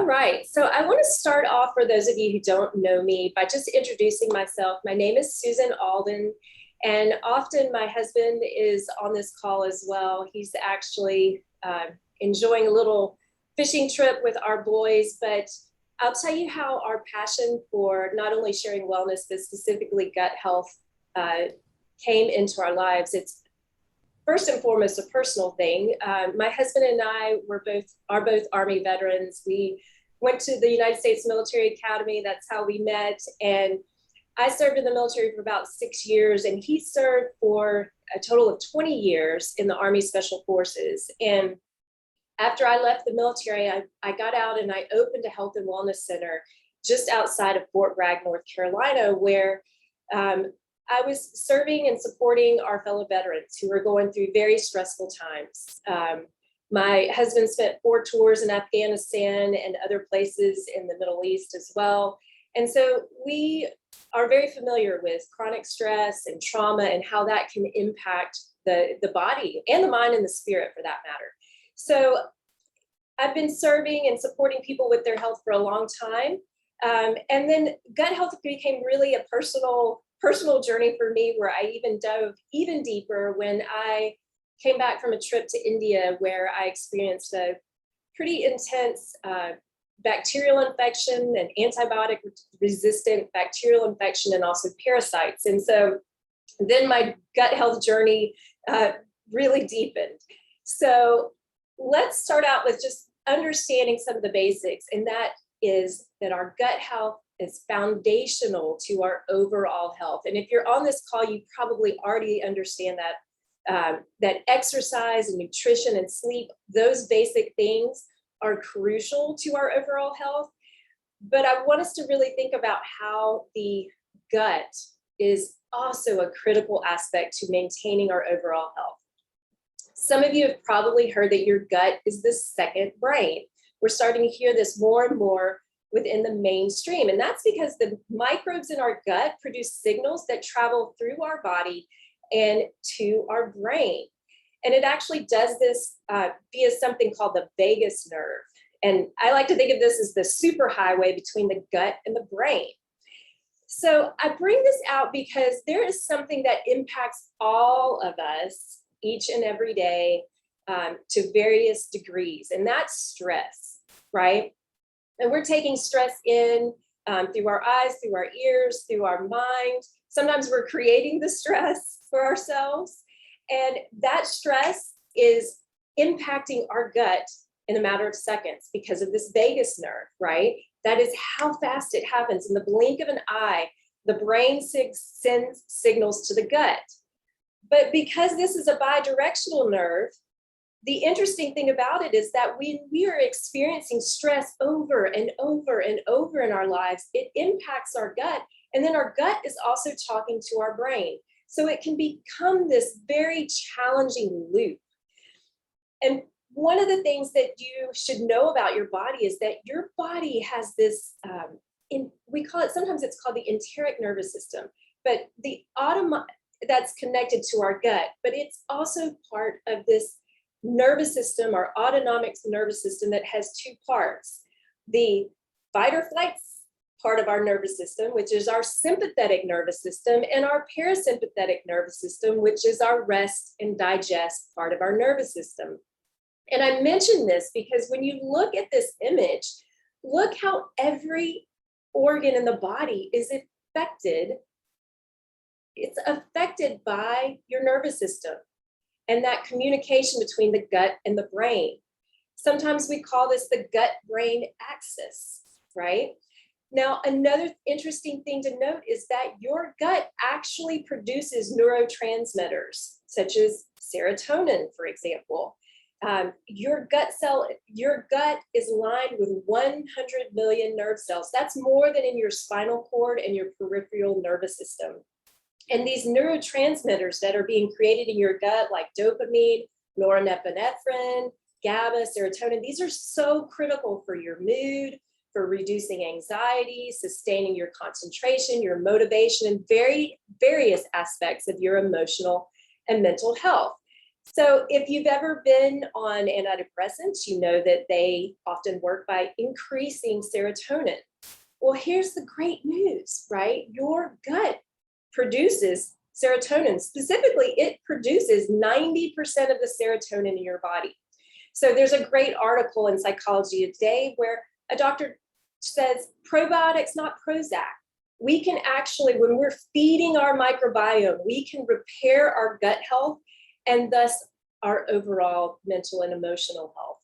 right. So I want to start off for those of you who don't know me by just introducing myself. My name is Susan Alden, and often my husband is on this call as well. He's actually enjoying a little fishing trip with our boys, but I'll tell you how our passion for not only sharing wellness, but specifically gut health came into our lives. It's first and foremost a personal thing. My husband and I are both Army veterans. We went to the United States Military Academy. That's how we met. And I served in the military for about 6 years, and he served for a total of 20 years in the Army Special Forces. And after I left the military, I got out and I opened a health and wellness center just outside of Fort Bragg, North Carolina, where I was serving and supporting our fellow veterans who were going through very stressful times. My husband spent 4 tours in Afghanistan and other places in the Middle East as well. And so we are very familiar with chronic stress and trauma and how that can impact the body and the mind and the spirit for that matter. So I've been serving and supporting people with their health for a long time. And then gut health became really a personal journey for me, where I even dove even deeper when I came back from a trip to India, where I experienced a pretty intense bacterial infection and antibiotic resistant bacterial infection, and also parasites. And so then my gut health journey really deepened. So let's start out with just understanding some of the basics, and that is that our gut health is foundational to our overall health. And if you're on this call, you probably already understand that that exercise and nutrition and sleep, those basic things are crucial to our overall health. But I want us to really think about how the gut is also a critical aspect to maintaining our overall health. Some of you have probably heard that your gut is the second brain. We're starting to hear this more and more within the mainstream. And that's because the microbes in our gut produce signals that travel through our body and to our brain. And it actually does this via something called the vagus nerve. And I like to think of this as the superhighway between the gut and the brain. So I bring this out because there is something that impacts all of us each and every day to various degrees, and that's stress, right? And we're taking stress in through our eyes, through our ears, through our mind. Sometimes we're creating the stress for ourselves. And that stress is impacting our gut in a matter of seconds because of this vagus nerve, right? That is how fast it happens. In the blink of an eye, the brain sends signals to the gut. But because this is a bidirectional nerve, the interesting thing about it is that when we are experiencing stress over and over and over in our lives, it impacts our gut. And then our gut is also talking to our brain. So it can become this very challenging loop. And one of the things that you should know about your body is that your body has this, we call it, sometimes it's called the enteric nervous system, but that's connected to our gut, but it's also part of this nervous system, our autonomic nervous system, that has 2 parts. The fight or flight part of our nervous system, which is our sympathetic nervous system, and our parasympathetic nervous system, which is our rest and digest part of our nervous system. And I mention this because when you look at this image, look how every organ in the body is affected. It's affected by your nervous system and that communication between the gut and the brain. Sometimes we call this the gut-brain axis, right? Now, another interesting thing to note is that your gut actually produces neurotransmitters, such as serotonin, for example. Your gut is lined with 100 million nerve cells. That's more than in your spinal cord and your peripheral nervous system. And these neurotransmitters that are being created in your gut, like dopamine, norepinephrine, GABA, serotonin, these are so critical for your mood, for reducing anxiety, sustaining your concentration, your motivation, and various aspects of your emotional and mental health. So if you've ever been on antidepressants, you know that they often work by increasing serotonin. Well, here's the great news, right? Your gut produces serotonin. Specifically, it produces 90% of the serotonin in your body. So there's a great article in Psychology Today where a doctor says probiotics, not Prozac. We can actually, when we're feeding our microbiome, we can repair our gut health and thus our overall mental and emotional health.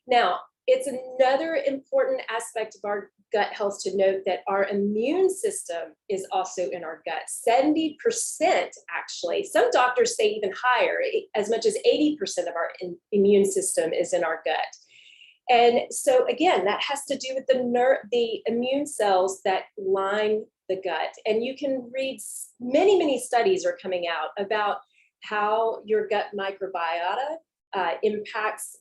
Now, it's another important aspect of our gut health to note that our immune system is also in our gut. 70% actually, some doctors say even higher, as much as 80% of our immune system is in our gut. And so again, that has to do with the immune cells that line the gut. And you can read many studies are coming out about how your gut microbiota impacts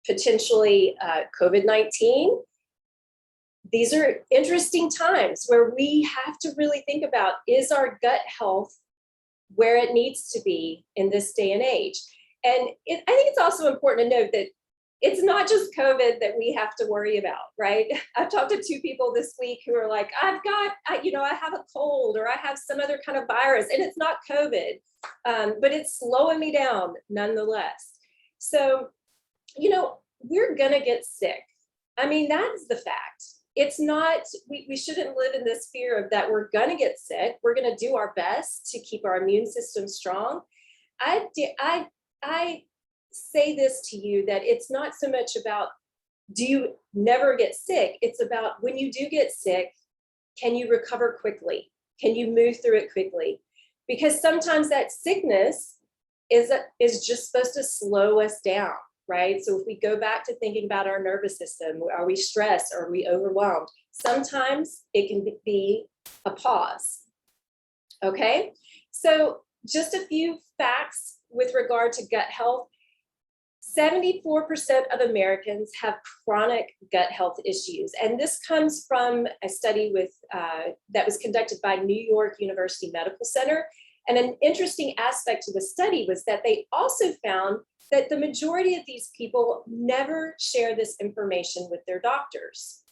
potentially COVID-19. These are interesting times where we have to really think about, is our gut health where it needs to be in this day and age? And I think it's also important to note that it's not just COVID that we have to worry about, right? I've talked to 2 people this week who are like, I have a cold or I have some other kind of virus, and it's not COVID, but it's slowing me down nonetheless. So, we're gonna get sick. I mean, that's the fact. It's not, we shouldn't live in this fear of that we're gonna get sick. We're gonna do our best to keep our immune system strong. I say this to you, that it's not so much about, do you never get sick? It's about, when you do get sick, can you recover quickly? Can you move through it quickly? Because sometimes that sickness is just supposed to slow us down, right? So if we go back to thinking about our nervous system, are we stressed? Are we overwhelmed? Sometimes it can be a pause. Okay, so just a few facts with regard to gut health. 74% of Americans have chronic gut health issues. And this comes from a study that was conducted by New York University Medical Center. And an interesting aspect of the study was that they also found that the majority of these people never share this information with their doctors.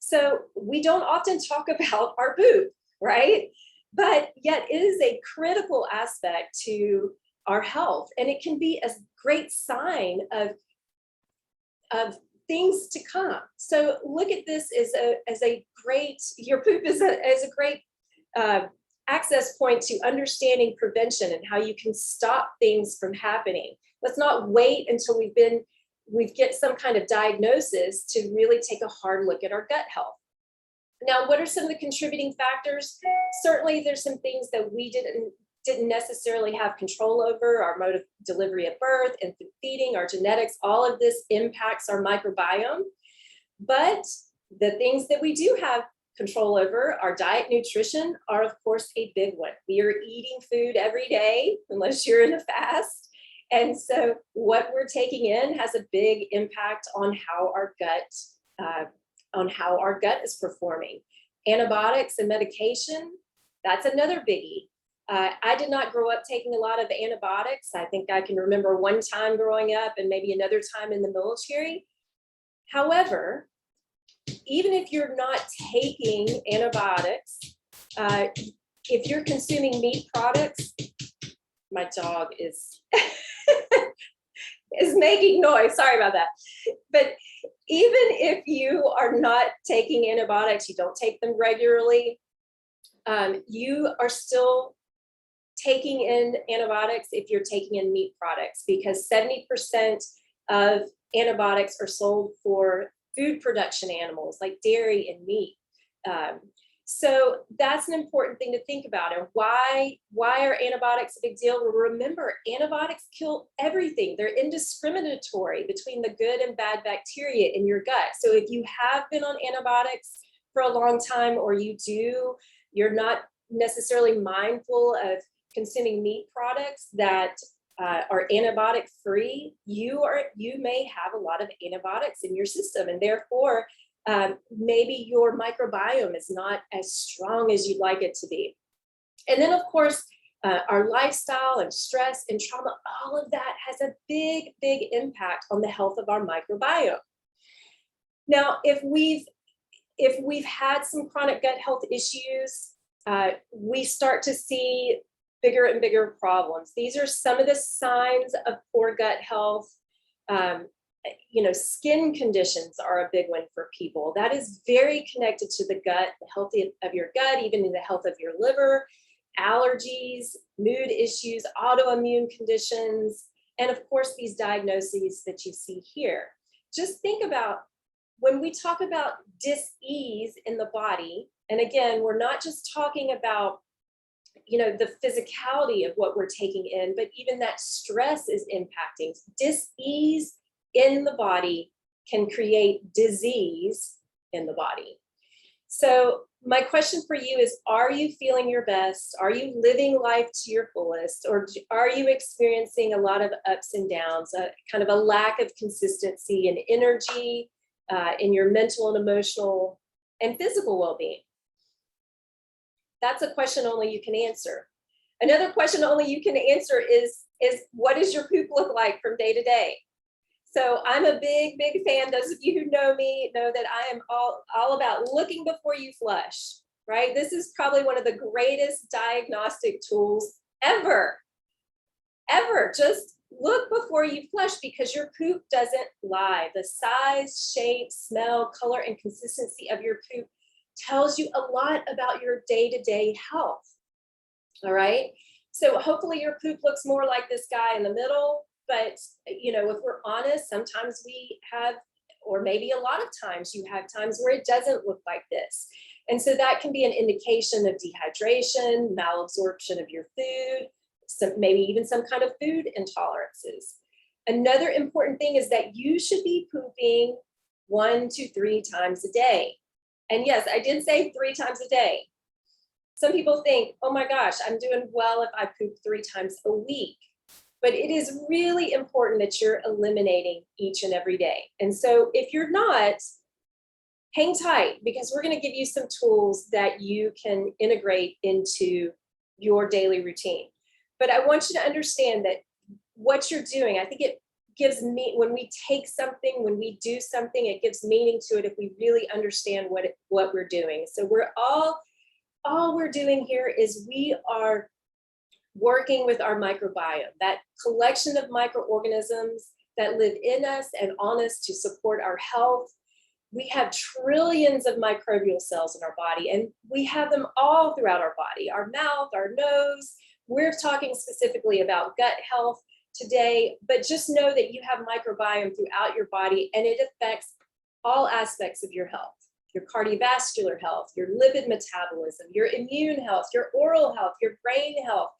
So we don't often talk about our poop, right? But yet it is a critical aspect to our health, and it can be a great sign of things to come. So look at this as a great, your poop is a great access point to understanding prevention and how you can stop things from happening. Let's not wait until we get some kind of diagnosis to really take a hard look at our gut health. Now, what are some of the contributing factors? Certainly there's some things that we didn't necessarily have control over: our mode of delivery at birth, infant feeding, our genetics. All of this impacts our microbiome. But the things that we do have control over, our diet, nutrition, are of course a big one. We are eating food every day, unless you're in a fast. And so what we're taking in has a big impact on how our gut is performing. Antibiotics and medication, that's another biggie. I did not grow up taking a lot of antibiotics. I think I can remember one time growing up and maybe another time in the military. However, even if you're not taking antibiotics, if you're consuming meat products, my dog is is making noise. Sorry about that. But even if you are not taking antibiotics, you don't take them regularly, you are still taking in antibiotics if you're taking in meat products, because 70% of antibiotics are sold for food production animals like dairy and meat. So that's an important thing to think about. And why are antibiotics a big deal? Well, remember, antibiotics kill everything. They're indiscriminatory between the good and bad bacteria in your gut. So if you have been on antibiotics for a long time, or you're not necessarily mindful of consuming meat products that are antibiotic free, you may have a lot of antibiotics in your system, and therefore maybe your microbiome is not as strong as you'd like it to be. And then of course, our lifestyle and stress and trauma, all of that has a big, big impact on the health of our microbiome. Now, if we've had some chronic gut health issues, we start to see bigger and bigger problems. These are some of the signs of poor gut health. Skin conditions are a big one for people. That is very connected to the gut, the health of your gut, even in the health of your liver, allergies, mood issues, autoimmune conditions, and of course, these diagnoses that you see here. Just think about when we talk about dis-ease in the body, and again, we're not just talking about the physicality of what we're taking in, but even that stress is impacting. Dis-ease in the body can create disease in the body. So my question for you is, are you feeling your best? Are you living life to your fullest? Or are you experiencing a lot of ups and downs, kind of a lack of consistency and energy in your mental and emotional and physical well-being? That's a question only you can answer. Another question only you can answer is what does your poop look like from day to day? So I'm a big, big fan. Those of you who know me know that I am all about looking before you flush, right? This is probably one of the greatest diagnostic tools ever. Just look before you flush, because your poop doesn't lie. The size, shape, smell, color, and consistency of your poop tells you a lot about your day-to-day health. All right. So hopefully your poop looks more like this guy in the middle. But, if we're honest, sometimes we have, or maybe a lot of times you have times where it doesn't look like this. And so that can be an indication of dehydration, malabsorption of your food, maybe even some kind of food intolerances. Another important thing is that you should be pooping 1 to 3 times a day. And yes, I did say 3 times a day. Some people think, oh my gosh, I'm doing well if I poop 3 times a week. But it is really important that you're eliminating each and every day. And so if you're not, hang tight, because we're going to give you some tools that you can integrate into your daily routine. But I want you to understand that what you're doing, I think it gives me, when we take something, when we do something, it gives meaning to it if we really understand what we're doing. So we're all we're doing here is we are working with our microbiome, that collection of microorganisms that live in us and on us to support our health. We have trillions of microbial cells in our body, and we have them all throughout our body, our mouth, our nose. We're talking specifically about gut health today, but just know that you have microbiome throughout your body, and it affects all aspects of your health, your cardiovascular health, your lipid metabolism, your immune health, your oral health, your brain health.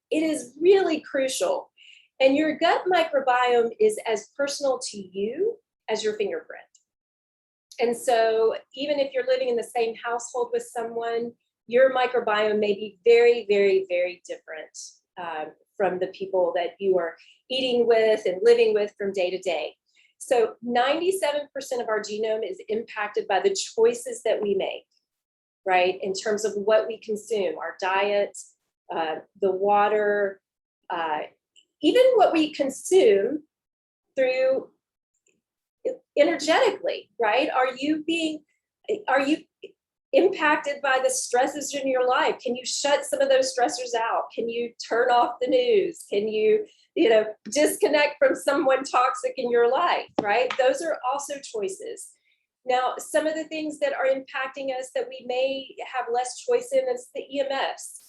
It is really crucial. And your gut microbiome is as personal to you as your fingerprint. And so even if you're living in the same household with someone, your microbiome may be very, very, very different from the people that you are eating with and living with from day to day. So 97% of our genome is impacted by the choices that we make, right? In terms of what we consume, our diet, the water, even what we consume through energetically, right? Are you impacted by the stresses in your life? Can you shut some of those stressors out? Can you turn off the news? Can you, disconnect from someone toxic in your life, right? Those are also choices. Now, some of the things that are impacting us that we may have less choice in is the EMFs.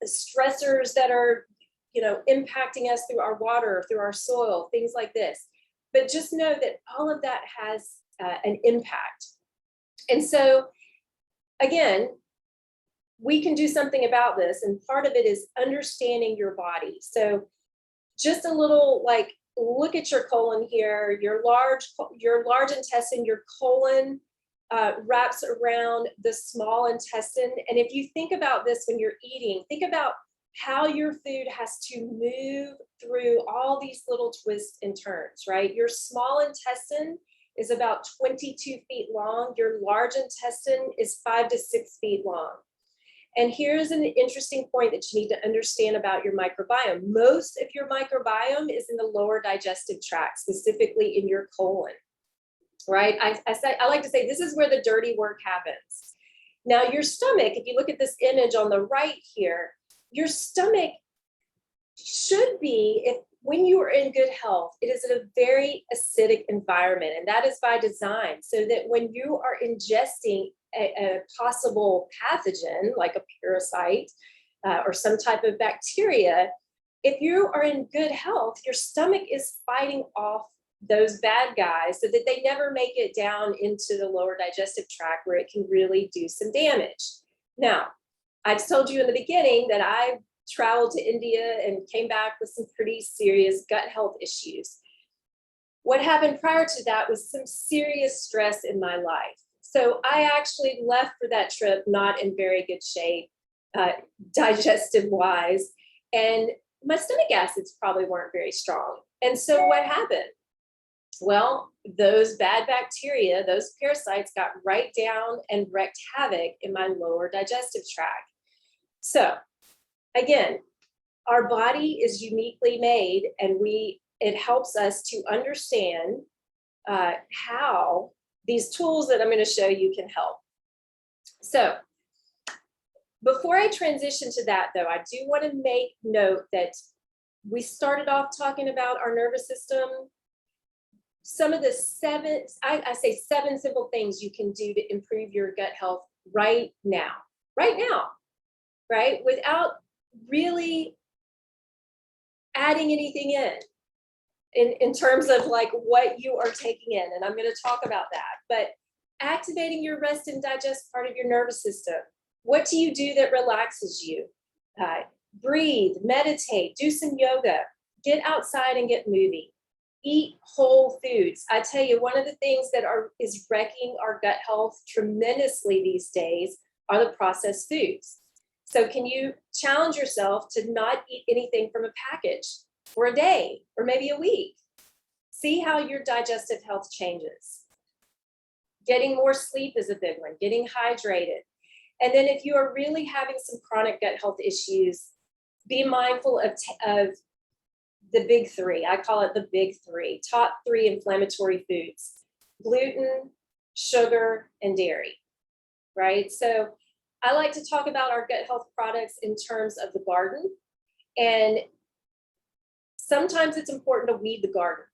Stressors that are, impacting us through our water, through our soil, things like this. But just know that all of that has an impact. And so, again, we can do something about this. And part of it is understanding your body. So just a little look at your colon here, your large intestine, your colon wraps around the small intestine. And if you think about this when you're eating, think about how your food has to move through all these little twists and turns, right? Your small intestine is about 22 feet long. Your large intestine is 5 to 6 feet long. And here's an interesting point that you need to understand about your microbiome. Most of your microbiome is in the lower digestive tract, specifically in your colon, right? I like to say this is where the dirty work happens. Now, your stomach, if you look at this image on the right here, your stomach should be, if when you are in good health, it is in a very acidic environment, and that is by design, so that when you are ingesting a possible pathogen like a parasite or some type of bacteria, if you are in good health, your stomach is fighting off those bad guys so that they never make it down into the lower digestive tract where it can really do some damage. Now, I told you in the beginning that I traveled to India and came back with some pretty serious gut health issues. What happened prior to that was some serious stress in my life. So I actually left for that trip not in very good shape, digestive wise, and my stomach acids probably weren't very strong. And so what happened? Well, those bad bacteria, those parasites got right down and wreaked havoc in my lower digestive tract. So again, our body is uniquely made, and it helps us to understand how these tools that I'm going to show you can help. So before I transition to that, though, I do want to make note that we started off talking about our nervous system. Some of the I say seven simple things you can do to improve your gut health right now, right? Without really adding anything in terms of like what you are taking in. And I'm going to talk about that, but activating your rest and digest part of your nervous system. What do you do that relaxes you? Breathe, meditate, do some yoga, get outside and get moving. Eat whole foods. I tell you, one of the things that is wrecking our gut health tremendously these days are the processed foods. So can you challenge yourself to not eat anything from a package for a day or maybe a week? See how your digestive health changes. Getting more sleep is a big one, getting hydrated. And then if you are really having some chronic gut health issues, be mindful of the big three. I call it the big three, top three inflammatory foods: gluten, sugar, and dairy, right? So I like to talk about our gut health products in terms of the garden. And sometimes it's important to weed the garden.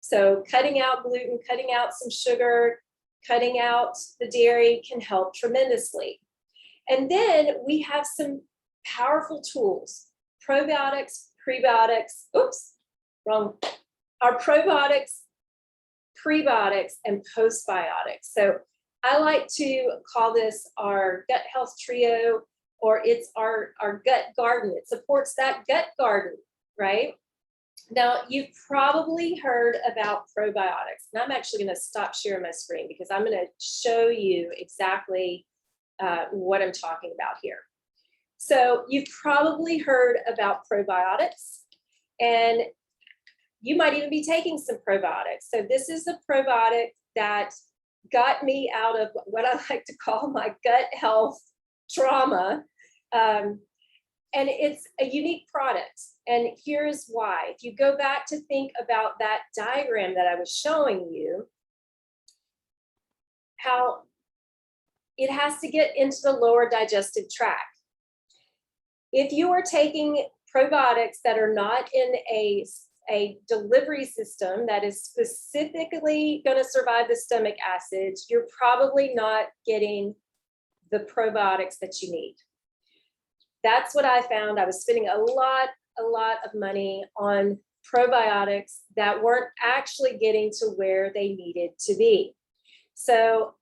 So cutting out gluten, cutting out some sugar, cutting out the dairy can help tremendously. And then we have some powerful tools: probiotics, prebiotics, our probiotics, prebiotics, and postbiotics. So I like to call this our gut health trio, or it's our gut garden. It supports that gut garden, right? Now, you've probably heard about probiotics, and I'm actually going to stop sharing my screen because I'm going to show you exactly what I'm talking about here. So you've probably heard about probiotics, and you might even be taking some probiotics. So this is a probiotic that got me out of what I like to call my gut health trauma. And it's a unique product. And here's why. If you go back to think about that diagram that I was showing you, how it has to get into the lower digestive tract. If you are taking probiotics that are not in a delivery system that is specifically going to survive the stomach acids, you're probably not getting the probiotics that you need. That's what I found. I was spending a lot of money on probiotics that weren't actually getting to where they needed to be. So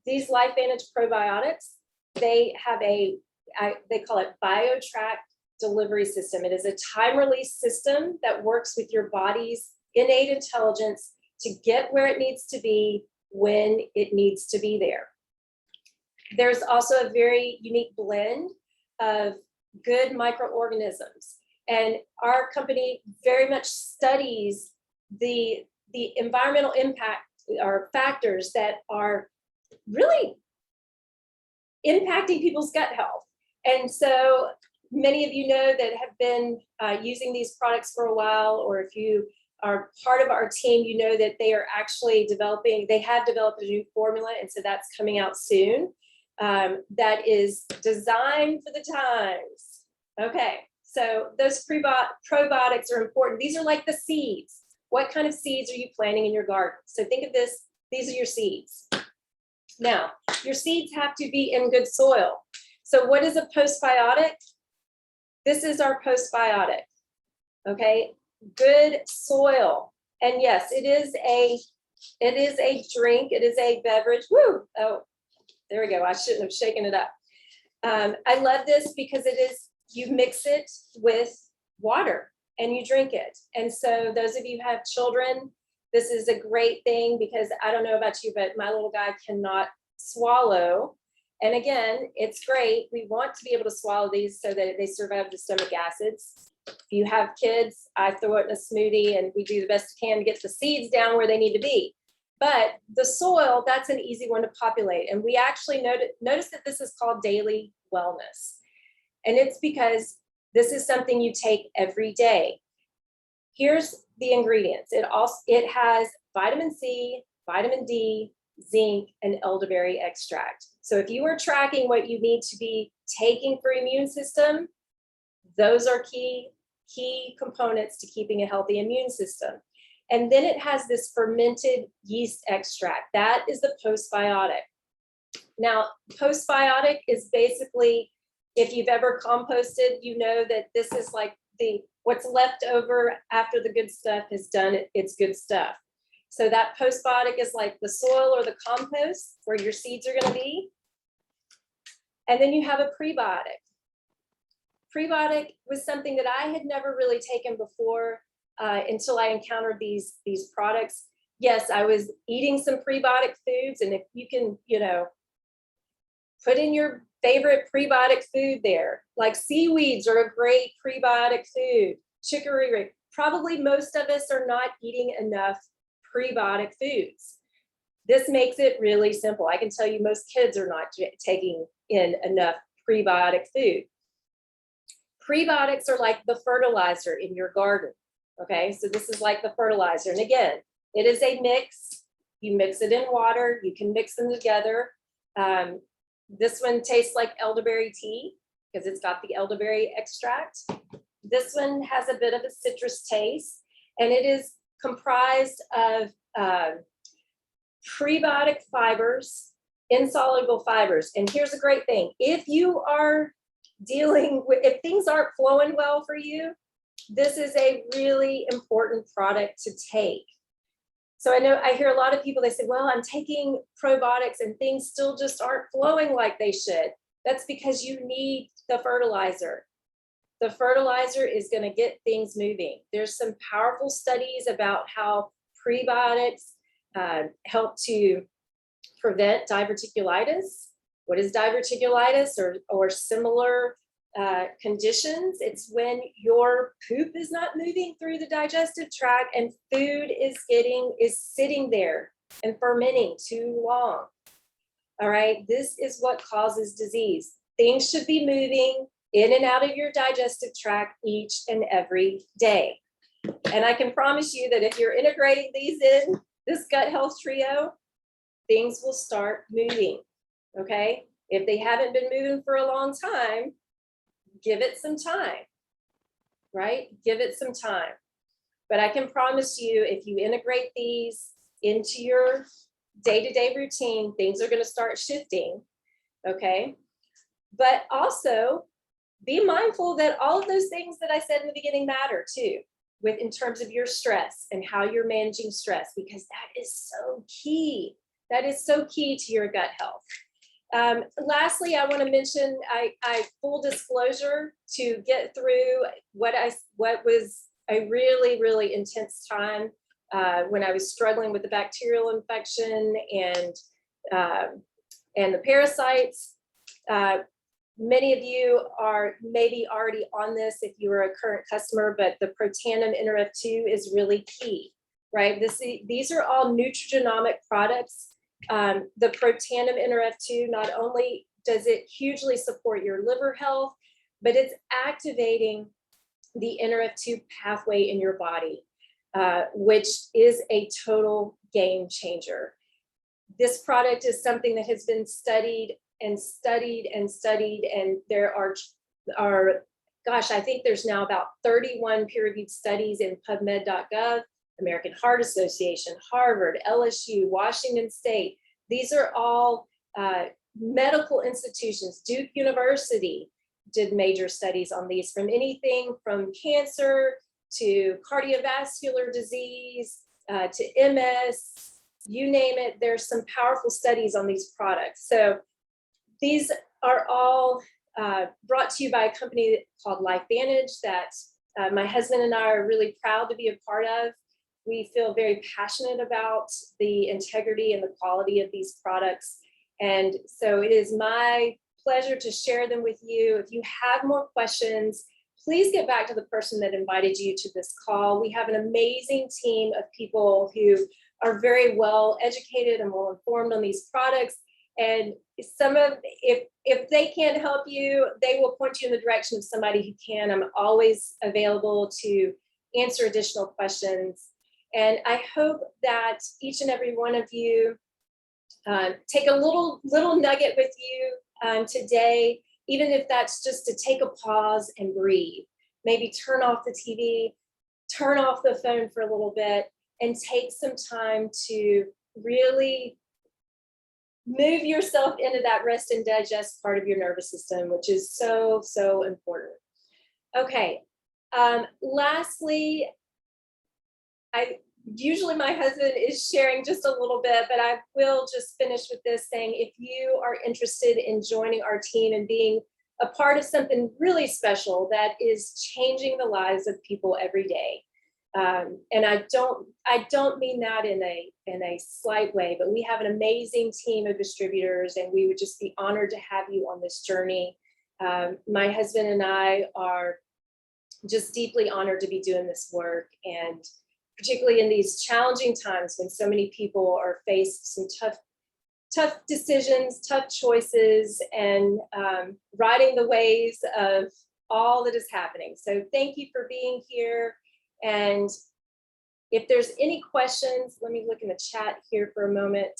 these LifeVantage probiotics, they have they call it BioTrack delivery system. It is a time release system that works with your body's innate intelligence to get where it needs to be when it needs to be there. There's also a very unique blend of good microorganisms, and our company very much studies the environmental impact or factors that are really impacting people's gut health. And so many of you know that have been using these products for a while, or if you are part of our team, you know that they are actually they have developed a new formula, and so that's coming out soon. That is designed for the times. Okay, so those probiotics are important. These are like the seeds. What kind of seeds are you planting in your garden? So think of this, these are your seeds. Now, your seeds have to be in good soil. So what is a postbiotic? This is our postbiotic, okay? Good soil. And yes, it is a drink, it is a beverage. Woo! Oh, there we go. I shouldn't have shaken it up. I love this because you mix it with water and you drink it. And so those of you who have children, this is a great thing because I don't know about you, but my little guy cannot swallow. And again, it's great. We want to be able to swallow these so that they survive the stomach acids. If you have kids, I throw it in a smoothie and we do the best we can to get the seeds down where they need to be. But the soil, that's an easy one to populate. And we actually notice that this is called daily wellness. And it's because this is something you take every day. Here's the ingredients. It has vitamin C, vitamin D, zinc, and elderberry extract. So if you are tracking what you need to be taking for immune system, those are key components to keeping a healthy immune system. And then it has this fermented yeast extract. That is the postbiotic. Now, postbiotic is basically, if you've ever composted, you know that this is like what's left over after the good stuff has done its good stuff. So that postbiotic is like the soil or the compost where your seeds are going to be. And then you have a prebiotic. Prebiotic was something that I had never really taken before until I encountered these products. Yes, I was eating some prebiotic foods, and if you can, put in your favorite prebiotic food there, like seaweeds are a great prebiotic food. Chicory, probably most of us are not eating enough prebiotic foods. This makes it really simple. I can tell you most kids are not taking in enough prebiotic food. Prebiotics are like the fertilizer in your garden. Okay, so this is like the fertilizer. And again, it is a mix. You mix it in water, you can mix them together. This one tastes like elderberry tea because it's got the elderberry extract. This one has a bit of a citrus taste, and it is comprised of prebiotic fibers, insoluble fibers. And here's a great thing. If you are if things aren't flowing well for you, this is a really important product to take. So I hear a lot of people, they say, well, I'm taking probiotics and things still just aren't flowing like they should. That's because you need the fertilizer. The fertilizer is going to get things moving. There's some powerful studies about how prebiotics help to prevent diverticulitis. What is diverticulitis or similar conditions? It's when your poop is not moving through the digestive tract and food is sitting there and fermenting too long. All right, this is what causes disease. Things should be moving in and out of your digestive tract each and every day. And I can promise you that if you're integrating these in this gut health trio, things will start moving. Okay, if they haven't been moving for a long time, give it some time, right? Give it some time. But I can promise you, if you integrate these into your day-to-day routine, things are going to start shifting, okay? But also be mindful that all of those things that I said in the beginning matter too, in terms of your stress and how you're managing stress, because that is so key. That is so key to your gut health. Lastly, I want to mention, I full disclosure, to get through what was a really, really intense time when I was struggling with the bacterial infection and the parasites. Many of you are maybe already on this if you are a current customer, but the Protandim Nrf2 is really key, right? These are all nutrigenomic products. The Protandim Nrf2 not only does it hugely support your liver health, but it's activating the NRF2 pathway in your body, which is a total game changer. This product is something that has been studied and studied and studied, and there are gosh, I think there's now about 31 peer-reviewed studies in PubMed.gov, American Heart Association, Harvard, LSU, Washington State. These are all medical institutions. Duke University did major studies on these, from anything from cancer to cardiovascular disease to MS, you name it. There's some powerful studies on these products. So these are all brought to you by a company called LifeVantage that my husband and I are really proud to be a part of. We feel very passionate about the integrity and the quality of these products. And so it is my pleasure to share them with you. If you have more questions, please get back to the person that invited you to this call. We have an amazing team of people who are very well educated and well informed on these products. And if they can't help you, they will point you in the direction of somebody who can. I'm always available to answer additional questions. And I hope that each and every one of you take a little nugget with you today, even if that's just to take a pause and breathe. Maybe turn off the TV, turn off the phone for a little bit, and take some time to really move yourself into that rest and digest part of your nervous system, which is so, so important. Okay, lastly, usually my husband is sharing just a little bit, but I will just finish with this saying, if you are interested in joining our team and being a part of something really special that is changing the lives of people every day, and I don't mean that in a slight way, but we have an amazing team of distributors, and we would just be honored to have you on this journey. My husband and I are just deeply honored to be doing this work, and particularly in these challenging times when so many people are faced some tough decisions, tough choices, and riding the waves of all that is happening. So thank you for being here. And if there's any questions, let me look in the chat here for a moment.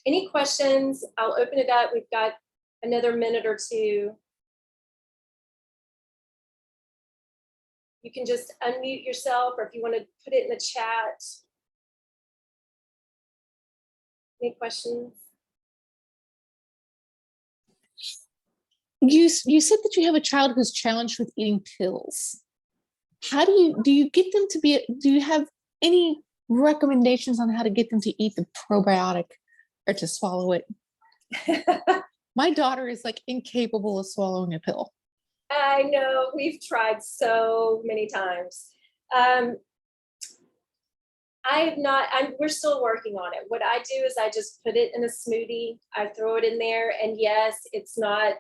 Any questions? I'll open it up. We've got another minute or two. You can just unmute yourself, or if you want to put it in the chat. Any questions? You said that you have a child who's challenged with eating pills. How do you get them to do you have any recommendations on how to get them to eat the probiotic or to swallow it? My daughter is like incapable of swallowing a pill. I know, we've tried so many times. We're still working on it. What I do is I just put it in a smoothie. I throw it in there, and yes, it's not,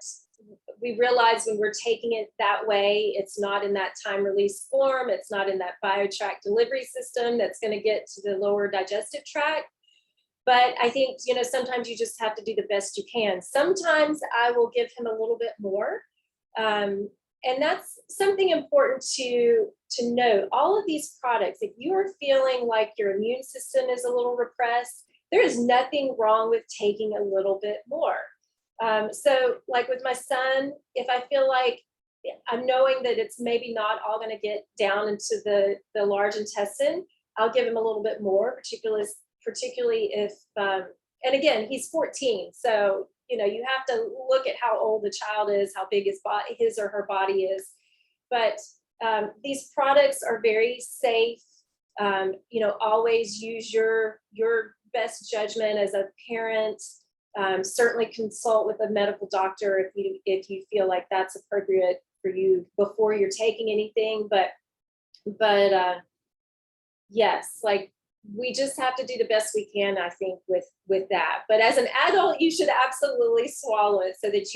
we realize when we're taking it that way, it's not in that time release form. It's not in that BioTrack delivery system that's going to get to the lower digestive tract. But I think, sometimes you just have to do the best you can. Sometimes I will give him a little bit more. And that's something important to note. All of these products, if you are feeling like your immune system is a little repressed, there is nothing wrong with taking a little bit more. So like with my son, if I feel like I'm knowing that it's maybe not all going to get down into the large intestine, I'll give him a little bit more, particularly if, and again, he's 14. So, you have to look at how old the child is, how big his or her body is. But these products are very safe. Always use your best judgment as a parent. Certainly consult with a medical doctor if you feel like that's appropriate for you before you're taking anything. But yes, like, we just have to do the best we can, I think, with that. But as an adult, you should absolutely swallow it so that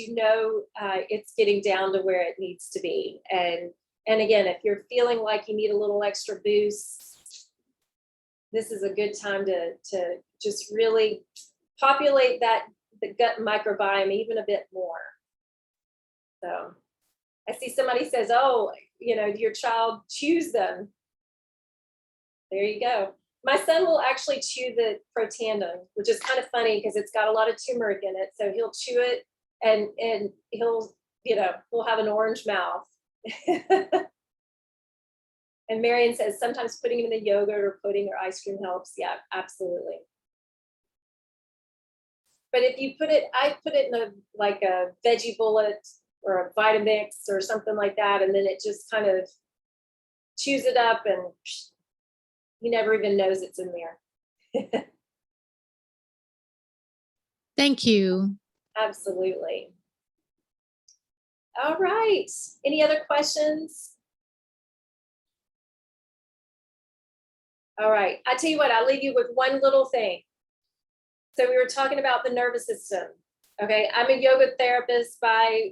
it's getting down to where it needs to be. And again, if you're feeling like you need a little extra boost, this is a good time to just really populate the gut microbiome even a bit more. So I see somebody says, oh, you know, your child chews them. There you go. My son will actually chew the Protandim, which is kind of funny because it's got a lot of turmeric in it. So he'll chew it and he'll, you know, he'll have an orange mouth. And Marion says sometimes putting him in the yogurt or pudding or ice cream helps. Yeah, absolutely. But if you put it, I put it in a like a veggie bullet or a Vitamix or something like that, and then it just kind of chews it up and he never even knows it's in there. Thank you. Absolutely. All right. Any other questions? All right. I tell you what, I'll leave you with one little thing. So we were talking about the nervous system. Okay. I'm a yoga therapist by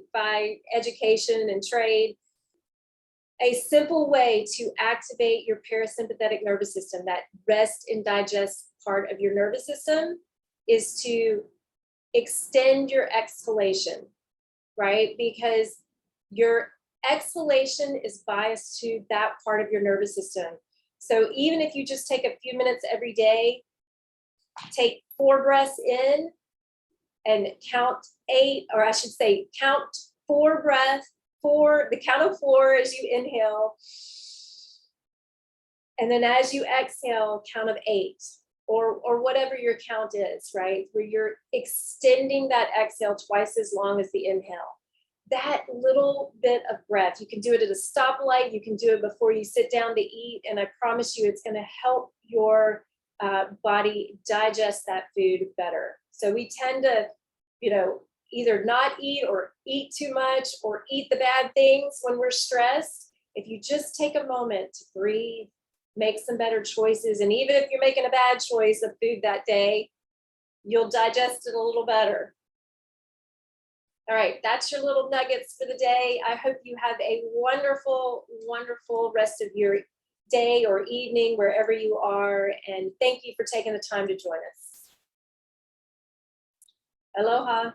education and trade. A simple way to activate your parasympathetic nervous system, that rest and digest part of your nervous system, is to extend your exhalation, right? Because your exhalation is biased to that part of your nervous system. So even if you just take a few minutes every day, take 4 breaths in and count 8, or I should say count 4 breaths, the count of 4 as you inhale. And then as you exhale, count of 8, or whatever your count is, right? Where you're extending that exhale twice as long as the inhale. That little bit of breath, you can do it at a stoplight, you can do it before you sit down to eat, and I promise you it's going to help your body digest that food better. So we tend to, you know, either not eat or eat too much or eat the bad things when we're stressed. If you just take a moment to breathe, make some better choices, and even if you're making a bad choice of food that day, you'll digest it a little better. All right, that's your little nuggets for the day. I hope you have a wonderful, wonderful rest of your day or evening, wherever you are. And thank you for taking the time to join us. Aloha.